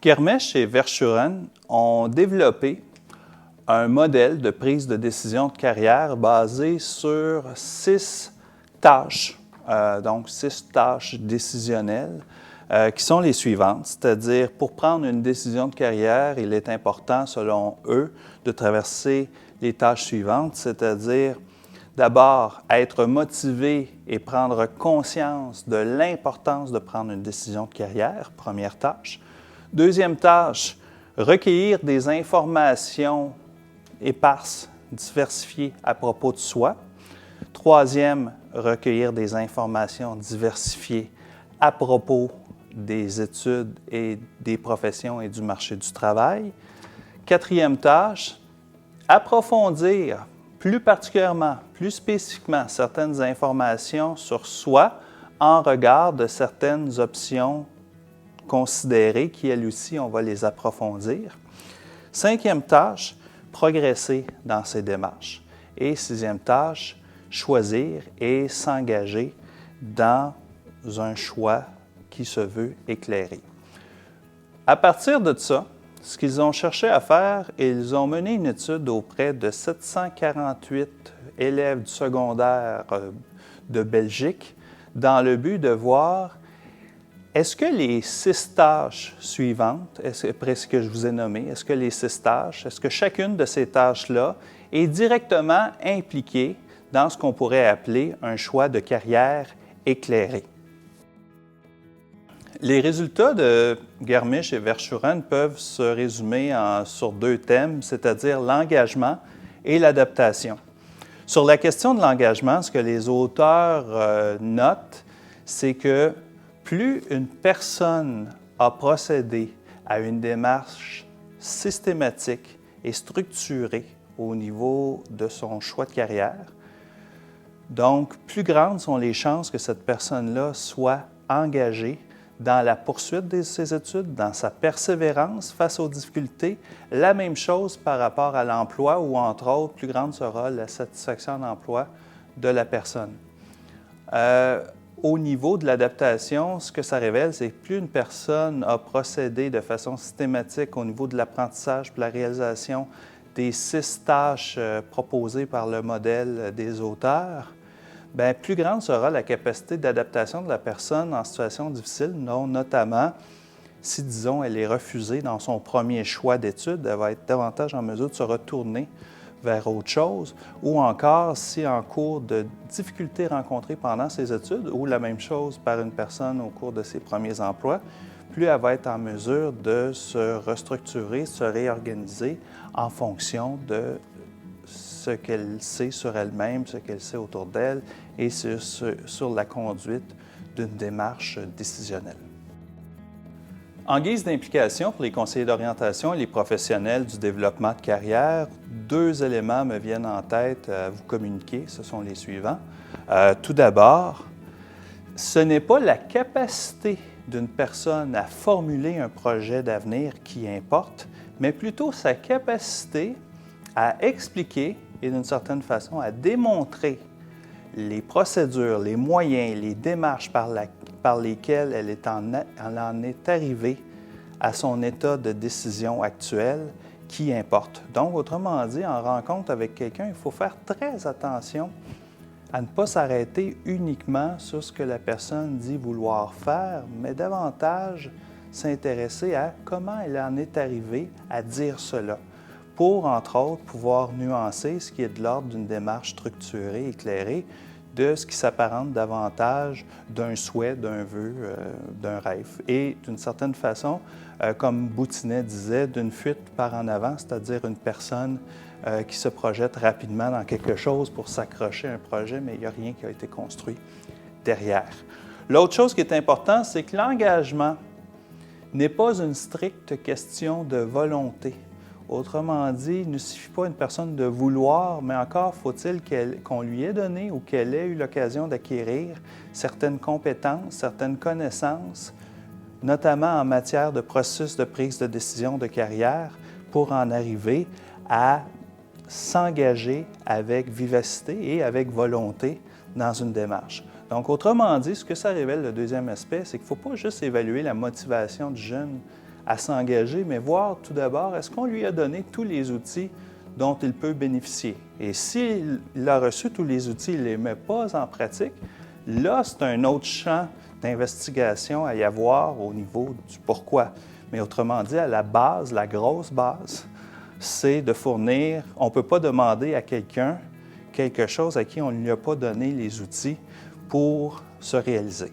Ghermesh et Verschuren ont développé un modèle de prise de décision de carrière basé sur 6 tâches, donc 6 tâches décisionnelles qui sont les suivantes, c'est-à-dire pour prendre une décision de carrière, il est important, selon eux, de traverser les tâches suivantes, c'est-à-dire d'abord être motivé et prendre conscience de l'importance de prendre une décision de carrière, première tâche. Deuxième tâche, recueillir des informations éparses, diversifiées à propos de soi. Troisième, recueillir des informations diversifiées à propos des études et des professions et du marché du travail. Quatrième tâche, approfondir plus particulièrement, plus spécifiquement certaines informations sur soi en regard de certaines options considérées qui, elles aussi, on va les approfondir. Cinquième tâche, progresser dans ces démarches. Et sixième tâche, choisir et s'engager dans un choix qui se veut éclairé. À partir de ça, ce qu'ils ont cherché à faire, ils ont mené une étude auprès de 748 élèves du secondaire de Belgique dans le but de voir est-ce que les 6 tâches suivantes, après ce que je vous ai nommé, est-ce que les 6 tâches, est-ce que chacune de ces tâches-là est directement impliquée dans ce qu'on pourrait appeler un choix de carrière éclairé? Les résultats de Ghermesh et Verschuren peuvent se résumer sur 2 thèmes, c'est-à-dire l'engagement et l'adaptation. Sur la question de l'engagement, ce que les auteurs notent, c'est que plus une personne a procédé à une démarche systématique et structurée au niveau de son choix de carrière, donc plus grandes sont les chances que cette personne-là soit engagée dans la poursuite de ses études, dans sa persévérance face aux difficultés. La même chose par rapport à l'emploi où, entre autres, plus grande sera la satisfaction en emploi de la personne. Au niveau de l'adaptation, ce que ça révèle, c'est que plus une personne a procédé de façon systématique au niveau de l'apprentissage et de la réalisation des 6 tâches proposées par le modèle des auteurs, bien, plus grande sera la capacité d'adaptation de la personne en situation difficile, notamment si, disons, elle est refusée dans son premier choix d'études, elle va être davantage en mesure de se retourner vers autre chose, ou encore si en cours de difficultés rencontrées pendant ses études, ou la même chose par une personne au cours de ses premiers emplois, plus elle va être en mesure de se restructurer, se réorganiser en fonction de ce qu'elle sait sur elle-même, ce qu'elle sait autour d'elle et sur la conduite d'une démarche décisionnelle. En guise d'implication pour les conseillers d'orientation et les professionnels du développement de carrière, 2 éléments me viennent en tête à vous communiquer. Ce sont les suivants. Tout d'abord, ce n'est pas la capacité d'une personne à formuler un projet d'avenir qui importe, mais plutôt sa capacité à expliquer et d'une certaine façon à démontrer les procédures, les moyens, les démarches par lesquelles elle en est arrivée à son état de décision actuel qui importe. Donc, autrement dit, en rencontre avec quelqu'un, il faut faire très attention à ne pas s'arrêter uniquement sur ce que la personne dit vouloir faire, mais davantage s'intéresser à comment elle en est arrivée à dire cela, pour, entre autres, pouvoir nuancer ce qui est de l'ordre d'une démarche structurée, éclairée, de ce qui s'apparente davantage d'un souhait, d'un vœu, d'un rêve. Et d'une certaine façon, comme Boutinet disait, d'une fuite par en avant, c'est-à-dire une personne qui se projette rapidement dans quelque chose pour s'accrocher à un projet, mais il n'y a rien qui a été construit derrière. L'autre chose qui est importante, c'est que l'engagement n'est pas une stricte question de volonté. Autrement dit, il ne suffit pas à une personne de vouloir, mais encore faut-il qu'on lui ait donné ou qu'elle ait eu l'occasion d'acquérir certaines compétences, certaines connaissances, notamment en matière de processus de prise de décision de carrière, pour en arriver à s'engager avec vivacité et avec volonté dans une démarche. Donc, autrement dit, ce que ça révèle, le deuxième aspect, c'est qu'il ne faut pas juste évaluer la motivation du jeune à s'engager, mais voir tout d'abord, est-ce qu'on lui a donné tous les outils dont il peut bénéficier? Et s'il a reçu tous les outils, il ne les met pas en pratique, là, c'est un autre champ d'investigation à y avoir au niveau du pourquoi. Mais autrement dit, à la base, la grosse base, c'est de fournir, on ne peut pas demander à quelqu'un quelque chose à qui on ne lui a pas donné les outils pour se réaliser.